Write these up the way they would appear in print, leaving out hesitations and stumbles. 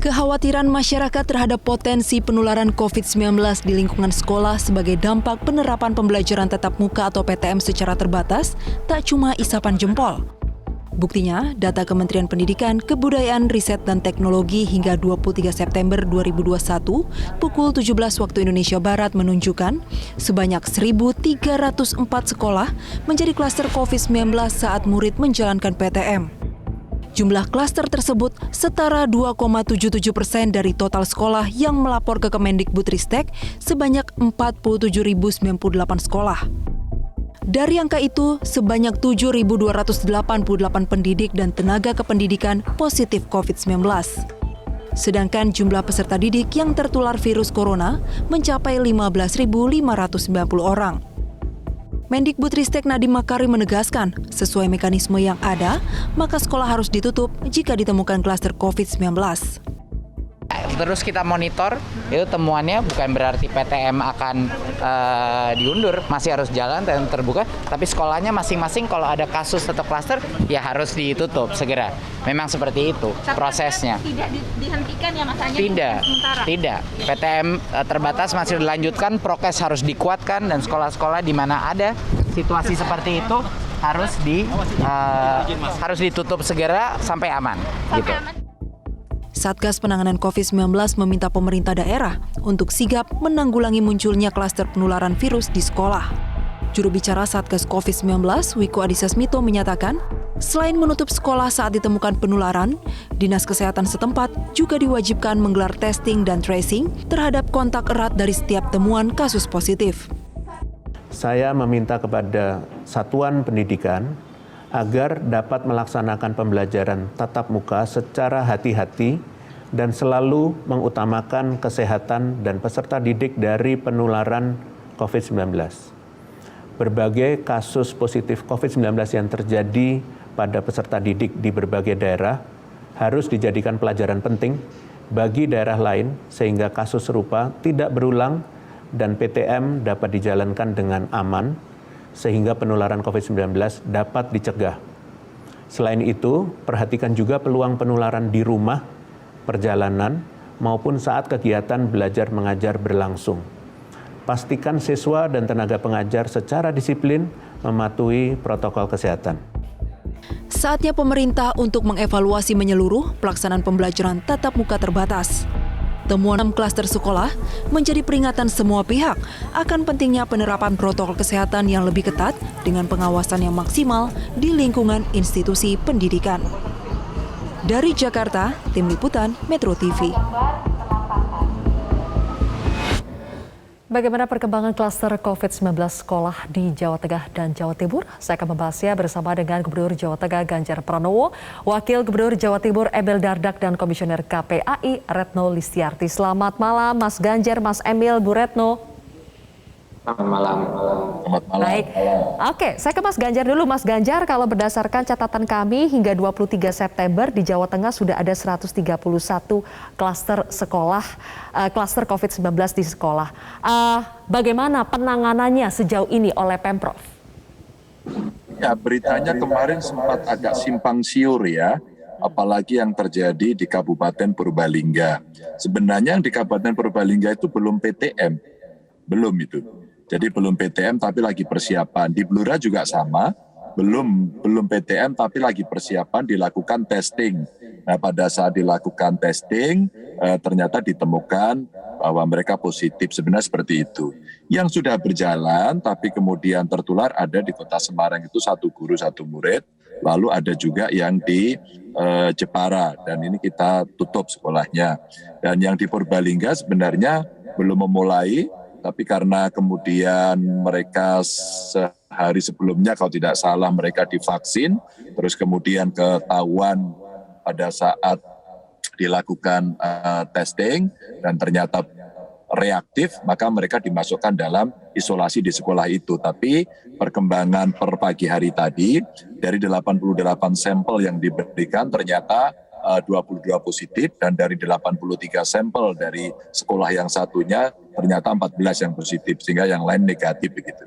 Kekhawatiran masyarakat terhadap potensi penularan COVID-19 di lingkungan sekolah sebagai dampak penerapan pembelajaran tatap muka atau PTM secara terbatas tak cuma isapan jempol. Buktinya, data Kementerian Pendidikan, Kebudayaan, Riset, dan Teknologi hingga 23 September 2021 pukul 17 waktu Indonesia Barat menunjukkan sebanyak 1.304 sekolah menjadi klaster COVID-19 saat murid menjalankan PTM. Jumlah klaster tersebut setara 2,77% dari total sekolah yang melapor ke Kemendikbudristek sebanyak 47.098 sekolah. Dari angka itu, sebanyak 7.288 pendidik dan tenaga kependidikan positif COVID-19. Sedangkan jumlah peserta didik yang tertular virus corona mencapai 15.590 orang. Mendikbudristek Nadiem Makarim menegaskan, sesuai mekanisme yang ada, maka sekolah harus ditutup jika ditemukan klaster COVID-19. Terus kita monitor, itu temuannya bukan berarti PTM akan diundur, masih harus jalan dan terbuka, tapi sekolahnya masing-masing kalau ada kasus atau klaster, ya harus ditutup segera. Memang seperti itu prosesnya. Tidak dihentikan ya Mas, hanya Tidak. PTM terbatas masih dilanjutkan, prokes harus dikuatkan, dan sekolah-sekolah di mana ada situasi seperti itu harus ditutup segera sampai aman. Gitu. Satgas Penanganan COVID-19 meminta pemerintah daerah untuk sigap menanggulangi munculnya klaster penularan virus di sekolah. Juru bicara Satgas COVID-19, Wiku Adhisa Smito menyatakan, selain menutup sekolah saat ditemukan penularan, Dinas Kesehatan setempat juga diwajibkan menggelar testing dan tracing terhadap kontak erat dari setiap temuan kasus positif. Saya meminta kepada satuan pendidikan agar dapat melaksanakan pembelajaran tatap muka secara hati-hati dan selalu mengutamakan kesehatan dan peserta didik dari penularan COVID-19. Berbagai kasus positif COVID-19 yang terjadi pada peserta didik di berbagai daerah harus dijadikan pelajaran penting bagi daerah lain sehingga kasus serupa tidak berulang dan PTM dapat dijalankan dengan aman, sehingga penularan COVID-19 dapat dicegah. Selain itu, perhatikan juga peluang penularan di rumah, perjalanan, maupun saat kegiatan belajar mengajar berlangsung. Pastikan siswa dan tenaga pengajar secara disiplin mematuhi protokol kesehatan. Saatnya pemerintah untuk mengevaluasi menyeluruh pelaksanaan pembelajaran tatap muka terbatas. Temuan 6 klaster sekolah menjadi peringatan semua pihak akan pentingnya penerapan protokol kesehatan yang lebih ketat dengan pengawasan yang maksimal di lingkungan institusi pendidikan. Dari Jakarta, Tim Liputan Metro TV. Bagaimana perkembangan klaster COVID-19 sekolah di Jawa Tengah dan Jawa Timur? Saya akan membahasnya bersama dengan Gubernur Jawa Tengah Ganjar Pranowo, Wakil Gubernur Jawa Timur Emil Dardak, dan Komisioner KPAI Retno Listiarti. Selamat malam Mas Ganjar, Mas Emil, Bu Retno. Selamat malam. Baik, oke, saya ke Mas Ganjar dulu. Mas Ganjar, kalau berdasarkan catatan kami hingga 23 September di Jawa Tengah sudah ada 131 klaster sekolah, klaster COVID-19 di sekolah. Bagaimana penanganannya sejauh ini oleh Pemprov? Ya, beritanya kemarin sempat agak simpang siur ya, apalagi yang terjadi di Kabupaten Purbalingga. Sebenarnya yang di Kabupaten Purbalingga itu belum PTM, belum itu. Jadi belum PTM tapi lagi persiapan. Di Blora juga sama, belum PTM tapi lagi persiapan dilakukan testing. Nah, pada saat dilakukan testing ternyata ditemukan bahwa mereka positif, sebenarnya seperti itu. Yang sudah berjalan tapi kemudian tertular ada di Kota Semarang itu 1 guru 1 murid, lalu ada juga yang di Jepara dan ini kita tutup sekolahnya. Dan yang di Purbalingga sebenarnya belum memulai, tapi karena kemudian mereka sehari sebelumnya kalau tidak salah mereka divaksin, terus kemudian ketahuan pada saat dilakukan testing dan ternyata reaktif, maka mereka dimasukkan dalam isolasi di sekolah itu. Tapi perkembangan per pagi hari tadi, dari 88 sampel yang diberikan ternyata 22 positif, dan dari 83 sampel dari sekolah yang satunya ternyata 14 yang positif, sehingga yang lain negatif begitu.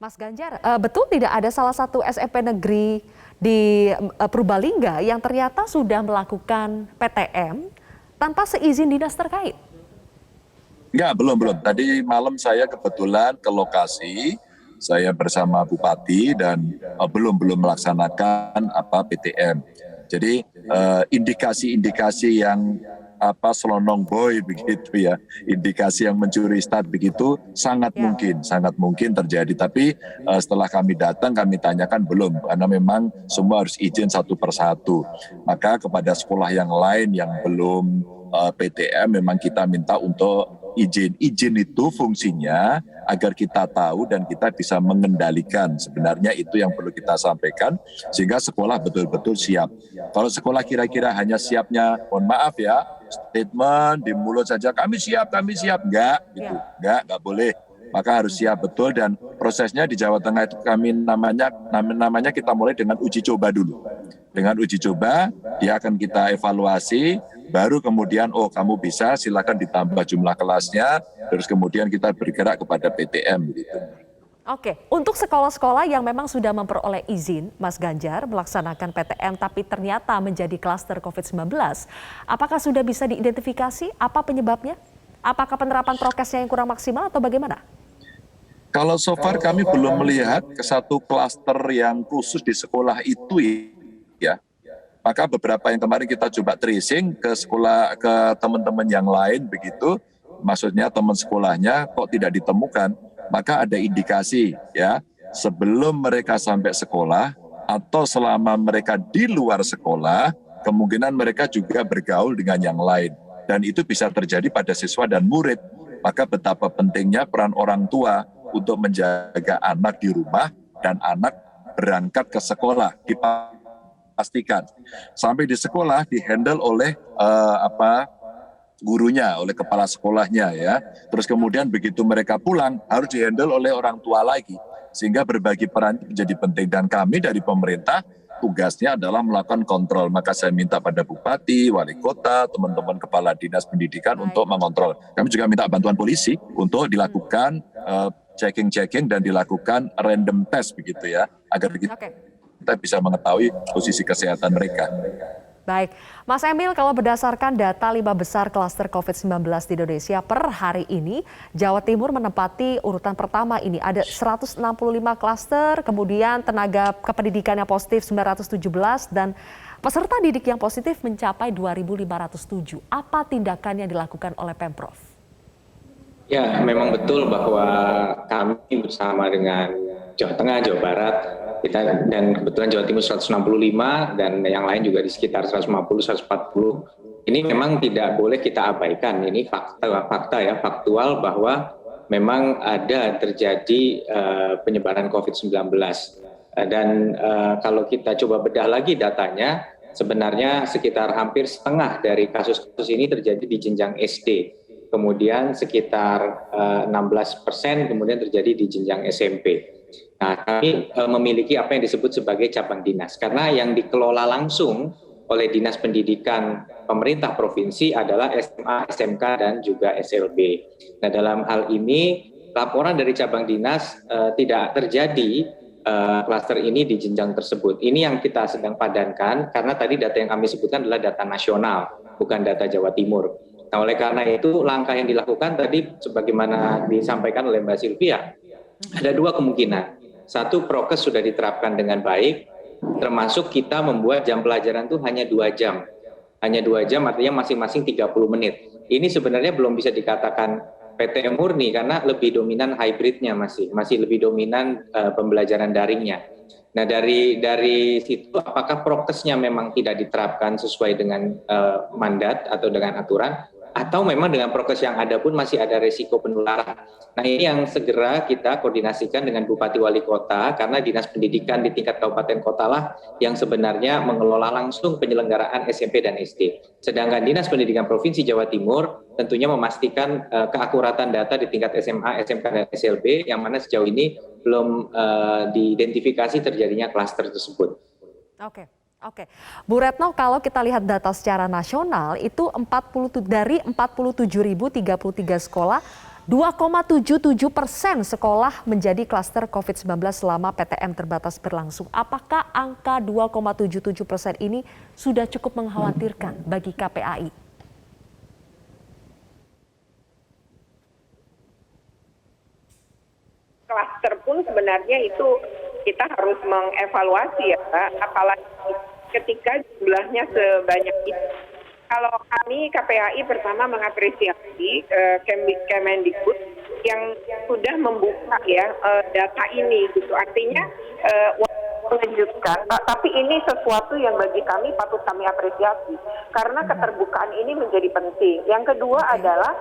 Mas Ganjar, betul tidak ada salah satu SMP negeri di Purbalingga yang ternyata sudah melakukan PTM tanpa seizin dinas terkait. Enggak, belum. Tadi malam saya kebetulan ke lokasi, saya bersama Bupati dan belum melaksanakan PTM. Jadi indikasi-indikasi yang selonong boy begitu ya, indikasi yang mencuri start begitu sangat mungkin terjadi. Tapi setelah kami datang kami tanyakan belum, karena memang semua harus izin satu persatu. Maka kepada sekolah yang lain yang belum PTM memang kita minta untuk izin itu fungsinya agar kita tahu dan kita bisa mengendalikan. Sebenarnya itu yang perlu kita sampaikan sehingga sekolah betul-betul siap. Kalau sekolah kira-kira hanya siapnya, mohon maaf ya, statement di mulut saja kami siap, enggak gitu, enggak boleh. Maka harus siap betul, dan prosesnya di Jawa Tengah itu kami namanya kita mulai dengan uji coba dulu. Dengan uji coba dia akan kita evaluasi, baru kemudian kamu bisa, silakan ditambah jumlah kelasnya, terus kemudian kita bergerak kepada PTM gitu. Oke, untuk sekolah-sekolah yang memang sudah memperoleh izin, Mas Ganjar, melaksanakan PTM tapi ternyata menjadi klaster COVID-19, apakah sudah bisa diidentifikasi apa penyebabnya? Apakah penerapan prokesnya yang kurang maksimal atau bagaimana? Kalau so far kami belum melihat ke satu klaster yang khusus di sekolah itu ya. Maka beberapa yang kemarin kita coba tracing ke sekolah, ke teman-teman yang lain begitu, maksudnya teman sekolahnya kok tidak ditemukan, maka ada indikasi ya, sebelum mereka sampai sekolah atau selama mereka di luar sekolah, kemungkinan mereka juga bergaul dengan yang lain. Dan itu bisa terjadi pada siswa dan murid. Maka betapa pentingnya peran orang tua untuk menjaga anak di rumah dan anak berangkat ke sekolah. Dipastikan sampai di sekolah dihandle oleh gurunya, oleh kepala sekolahnya ya. Terus kemudian begitu mereka pulang harus dihandle oleh orang tua lagi. Sehingga berbagi peran menjadi penting, dan kami dari pemerintah tugasnya adalah melakukan kontrol. Maka saya minta pada bupati, wali kota, teman-teman kepala dinas pendidikan untuk mengontrol. Kami juga minta bantuan polisi untuk dilakukan checking dan dilakukan random test begitu ya, agar kita bisa mengetahui posisi kesehatan mereka. Baik, Mas Emil, kalau berdasarkan data 5 besar klaster COVID-19 di Indonesia per hari ini, Jawa Timur menempati urutan pertama ini. Ada 165 klaster, kemudian tenaga kependidikan yang positif 917, dan peserta didik yang positif mencapai 2.507. Apa tindakan yang dilakukan oleh Pemprov? Ya, memang betul bahwa kami bersama dengan Jawa Tengah, Jawa Barat, dan kebetulan Jawa Timur 165 dan yang lain juga di sekitar 150-140. Ini memang tidak boleh kita abaikan. Ini faktual bahwa memang ada terjadi penyebaran COVID-19. Dan kalau kita coba bedah lagi datanya, sebenarnya sekitar hampir setengah dari kasus-kasus ini terjadi di jenjang SD. Kemudian sekitar 16% kemudian terjadi di jenjang SMP. Nah, kami memiliki apa yang disebut sebagai cabang dinas, karena yang dikelola langsung oleh Dinas Pendidikan pemerintah provinsi adalah SMA, SMK, dan juga SLB. Nah, dalam hal ini laporan dari cabang dinas tidak terjadi klaster ini di jenjang tersebut. Ini yang kita sedang padankan, karena tadi data yang kami sebutkan adalah data nasional, bukan data Jawa Timur. Nah, oleh karena itu langkah yang dilakukan tadi sebagaimana disampaikan oleh Mbak Sylvia, ada dua kemungkinan. Satu, prokes sudah diterapkan dengan baik, termasuk kita membuat jam pelajaran itu hanya 2 jam. Hanya 2 jam artinya masing-masing 30 menit. Ini sebenarnya belum bisa dikatakan PTM murni karena lebih dominan hybridnya, masih lebih dominan pembelajaran daringnya. Nah, dari situ apakah prokesnya memang tidak diterapkan sesuai dengan mandat atau dengan aturan, atau memang dengan prokes yang ada pun masih ada resiko penularan. Nah, ini yang segera kita koordinasikan dengan Bupati Wali Kota, karena Dinas Pendidikan di tingkat kabupaten kota lah yang sebenarnya mengelola langsung penyelenggaraan SMP dan SD. Sedangkan Dinas Pendidikan Provinsi Jawa Timur tentunya memastikan keakuratan data di tingkat SMA, SMK, dan SLB, yang mana sejauh ini belum diidentifikasi terjadinya klaster tersebut. Oke, Bu Retno, kalau kita lihat data secara nasional itu dari 47.033 sekolah, 2,77% sekolah menjadi klaster COVID-19 selama PTM terbatas berlangsung. Apakah angka 2,77% ini sudah cukup mengkhawatirkan bagi KPAI? Klaster pun sebenarnya itu kita harus mengevaluasi ya, apalagi ketika jumlahnya sebanyak itu. Kalau kami KPAI pertama mengapresiasi Kemendikbud yang sudah membuka ya data ini gitu. Artinya mengejutkan, tapi ini sesuatu yang bagi kami patut kami apresiasi karena keterbukaan ini menjadi penting. Yang kedua adalah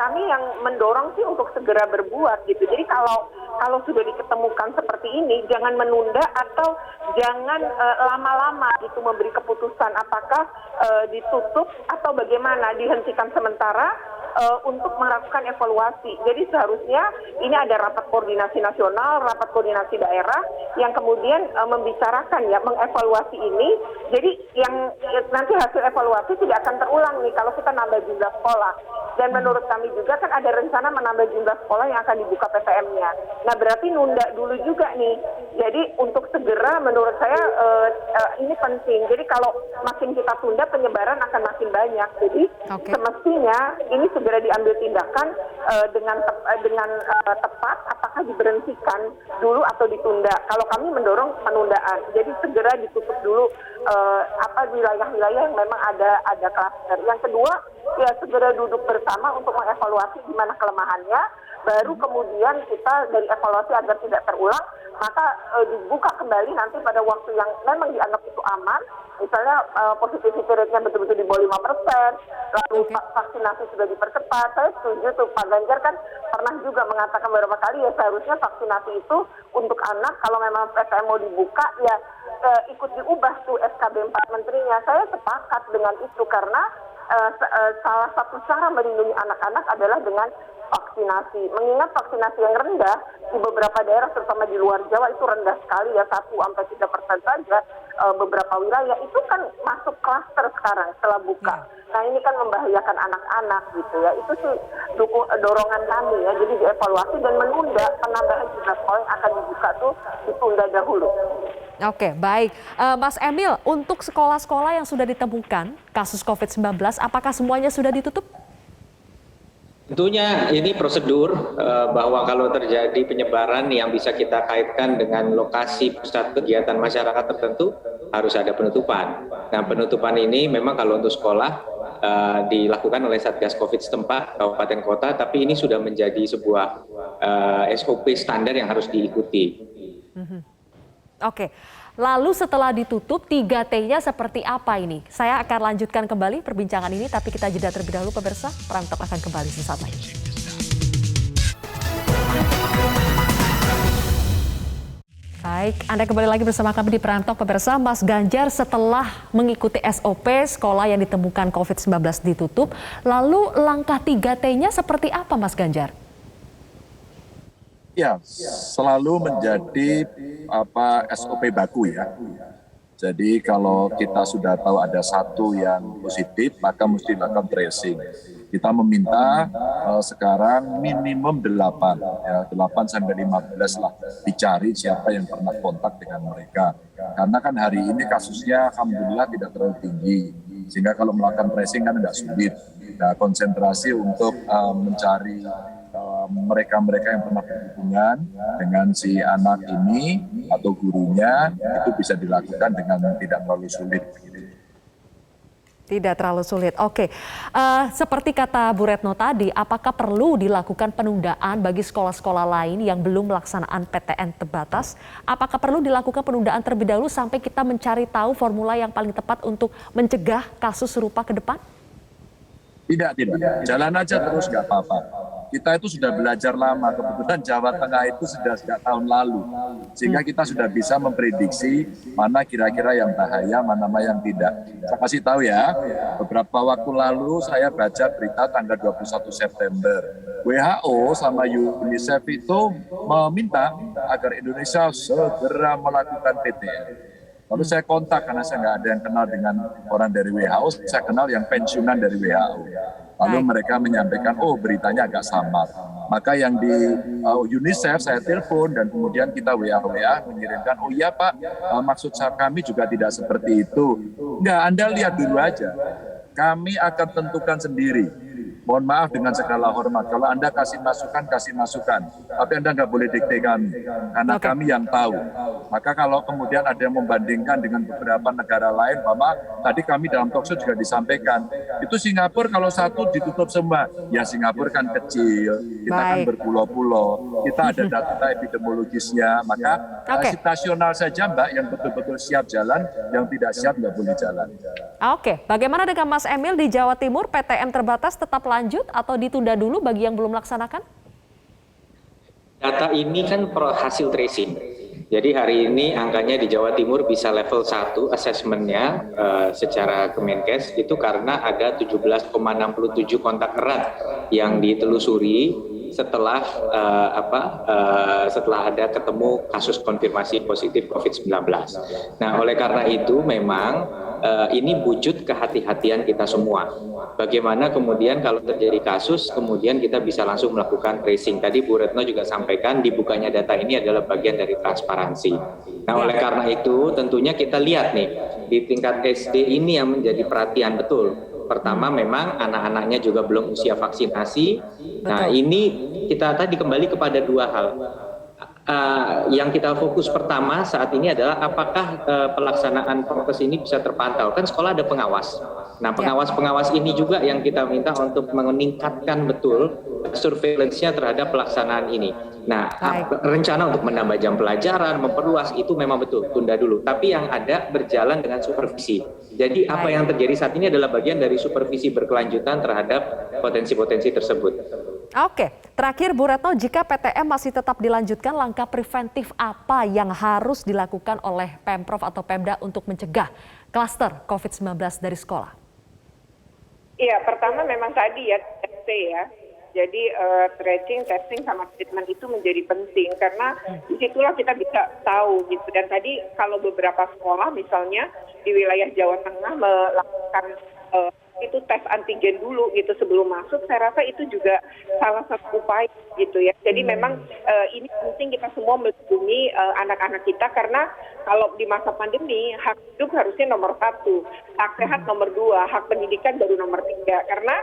kami yang mendorong sih untuk segera berbuat gitu. Jadi kalau sudah diketemukan seperti ini, jangan menunda atau jangan lama-lama gitu memberi keputusan apakah ditutup atau bagaimana, dihentikan sementara untuk melakukan evaluasi. Jadi seharusnya ini ada rapat koordinasi nasional, rapat koordinasi daerah yang kemudian membicarakan ya, mengevaluasi ini. Jadi yang nanti hasil evaluasi tidak akan terulang nih kalau kita nambah jumlah sekolah. Dan menurut kami juga kan ada rencana menambah jumlah sekolah yang akan dibuka PTM-nya. Nah berarti nunda dulu juga nih. Jadi untuk segera menurut saya ini penting. Jadi kalau makin kita tunda penyebaran akan makin banyak. Jadi semestinya ini segera diambil tindakan dengan tepat, apakah diberhentikan dulu atau ditunda. Kalau kami mendorong penundaan. Jadi segera ditutup dulu wilayah-wilayah yang memang ada klaster. Yang kedua ya segera duduk bersama untuk mengevaluasi di mana kelemahannya, baru kemudian kita dari evaluasi agar tidak terulang, maka dibuka kembali nanti pada waktu yang memang dianggap itu aman, misalnya positivity rate-nya betul-betul di bawah 5%, lalu vaksinasi sudah dipercepat. Saya setuju tuh, Pak Ganjar kan pernah juga mengatakan beberapa kali ya seharusnya vaksinasi itu untuk anak kalau memang PTM mau dibuka ya ikut diubah tuh SKB 4 menterinya. Saya sepakat dengan itu karena salah satu cara melindungi anak-anak adalah dengan vaksinasi. Mengingat vaksinasi yang rendah di beberapa daerah, terutama di luar Jawa itu rendah sekali ya, 1-3% saja beberapa wilayah itu kan masuk klaster sekarang setelah buka. Nah ini kan membahayakan anak-anak gitu ya. Itu sih dorongan kami ya. Jadi dievaluasi dan menunda penambahan jumlah sekolah yang akan dibuka tuh ditunda dahulu. Oke, baik. Mas Emil, untuk sekolah-sekolah yang sudah ditemukan kasus COVID-19, apakah semuanya sudah ditutup? Tentunya ini prosedur bahwa kalau terjadi penyebaran yang bisa kita kaitkan dengan lokasi pusat kegiatan masyarakat tertentu harus ada penutupan. Nah penutupan ini memang kalau untuk sekolah dilakukan oleh Satgas Covid setempat, kabupaten kota, tapi ini sudah menjadi sebuah SOP standar yang harus diikuti. Oke, lalu setelah ditutup 3T-nya seperti apa ini? Saya akan lanjutkan kembali perbincangan ini, tapi kita jeda terlebih dahulu pemirsa. Perantok akan kembali sesaat lagi. Baik, Anda kembali lagi bersama kami di Perantok pemirsa. Mas Ganjar setelah mengikuti SOP sekolah yang ditemukan COVID-19 ditutup, lalu langkah 3T-nya seperti apa Mas Ganjar? Ya, selalu menjadi SOP baku ya. Jadi kalau kita sudah tahu ada satu yang positif, maka mesti dilakukan tracing. Kita meminta sekarang minimum 8 sampai 15 lah dicari siapa yang pernah kontak dengan mereka. Karena kan hari ini kasusnya alhamdulillah tidak terlalu tinggi, sehingga kalau melakukan tracing kan tidak sulit. Nah, konsentrasi untuk mencari mereka-mereka yang pernah berhubungan dengan si anak ini atau gurunya itu bisa dilakukan dengan tidak terlalu sulit. Tidak terlalu sulit. Oke, seperti kata Bu Retno tadi, apakah perlu dilakukan penundaan bagi sekolah-sekolah lain yang belum melaksanakan PTM terbatas? Apakah perlu dilakukan penundaan terlebih dahulu sampai kita mencari tahu formula yang paling tepat untuk mencegah kasus serupa ke depan? Tidak. Jalan aja terus, nggak apa-apa. Kita itu sudah belajar lama, kebetulan Jawa Tengah itu sudah sejak tahun lalu. Sehingga kita sudah bisa memprediksi mana kira-kira yang bahaya, mana yang tidak. Saya kasih tahu ya, beberapa waktu lalu saya baca berita tanggal 21 September. WHO sama UNICEF itu meminta agar Indonesia segera melakukan PTM. Lalu saya kontak karena saya nggak ada yang kenal dengan orang dari WHO, saya kenal yang pensiunan dari WHO. Lalu Baik. mereka menyampaikan, oh beritanya agak samar. Maka yang di UNICEF saya telepon dan kemudian kita WA mengirimkan, oh iya Pak, maksud kami juga tidak seperti itu. Enggak, Anda lihat dulu aja. Kami akan tentukan sendiri. Mohon maaf dengan segala hormat, kalau Anda kasih masukan. Tapi Anda nggak boleh dikte kami, karena kami yang tahu. Maka kalau kemudian ada yang membandingkan dengan beberapa negara lain, Mama, tadi kami dalam talkshow juga disampaikan, itu Singapura kalau satu ditutup semua. Ya Singapura kan kecil, kita kan berpulau-pulau, kita ada data epidemiologisnya, maka situasional saja Mbak, yang betul-betul siap jalan, yang tidak siap nggak boleh jalan. Oke, bagaimana dengan Mas Emil di Jawa Timur, PTM terbatas tetap lanjut atau ditunda dulu bagi yang belum melaksanakan? Data ini kan hasil tracing. Jadi hari ini angkanya di Jawa Timur bisa level 1 asesmennya secara Kemenkes itu karena ada 17,67 kontak erat yang ditelusuri setelah setelah ada ketemu kasus konfirmasi positif COVID-19. Nah, oleh karena itu memang ini wujud kehati-hatian kita semua. Bagaimana kemudian kalau terjadi kasus, kemudian kita bisa langsung melakukan tracing. Tadi Bu Retno juga sampaikan dibukanya data ini adalah bagian dari transparansi. Nah, oleh karena itu tentunya kita lihat nih, di tingkat SD ini yang menjadi perhatian betul. Pertama memang anak-anaknya juga belum usia vaksinasi. Nah, ini kita tadi kembali kepada dua hal. Yang kita fokus pertama saat ini adalah apakah pelaksanaan prokes ini bisa terpantau. Kan sekolah ada pengawas. Nah, pengawas-pengawas ini juga yang kita minta untuk meningkatkan betul surveillance-nya terhadap pelaksanaan ini. Nah, rencana untuk menambah jam pelajaran, memperluas itu memang betul, tunda dulu. Tapi yang ada berjalan dengan supervisi. Jadi apa yang terjadi saat ini adalah bagian dari supervisi berkelanjutan terhadap potensi-potensi tersebut. Oke, terakhir Bu Retno, jika PTM masih tetap dilanjutkan, langkah preventif apa yang harus dilakukan oleh Pemprov atau Pemda untuk mencegah klaster COVID-19 dari sekolah? Iya, pertama memang tadi ya, jadi tracing, testing, sama treatment itu menjadi penting karena disitulah kita bisa tahu gitu. Dan tadi kalau beberapa sekolah misalnya di wilayah Jawa Tengah melakukan itu tes antigen dulu gitu sebelum masuk, saya rasa itu juga salah satu upaya gitu ya. Jadi memang ini penting kita semua melindungi anak-anak kita karena kalau di masa pandemi hak hidup harusnya nomor 1, hak sehat nomor 2, hak pendidikan baru nomor 3. Karena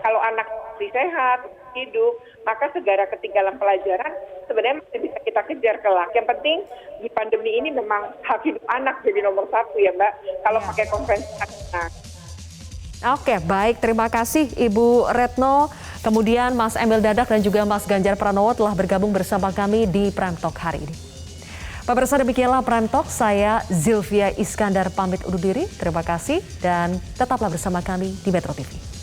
kalau anak masih sehat, hidup, maka segala ketinggalan pelajaran sebenarnya masih bisa kita kejar kelak. Yang penting di pandemi ini memang hak hidup anak jadi nomor 1 ya Mbak. Kalau pakai konvensi anak. Oke, baik. Terima kasih Ibu Retno, kemudian Mas Emil Dadak dan juga Mas Ganjar Pranowo telah bergabung bersama kami di Prime Talk hari ini. Pemirsa, demikianlah Prime Talk. Saya Zilvia Iskandar pamit undur diri. Terima kasih dan tetaplah bersama kami di Metro TV.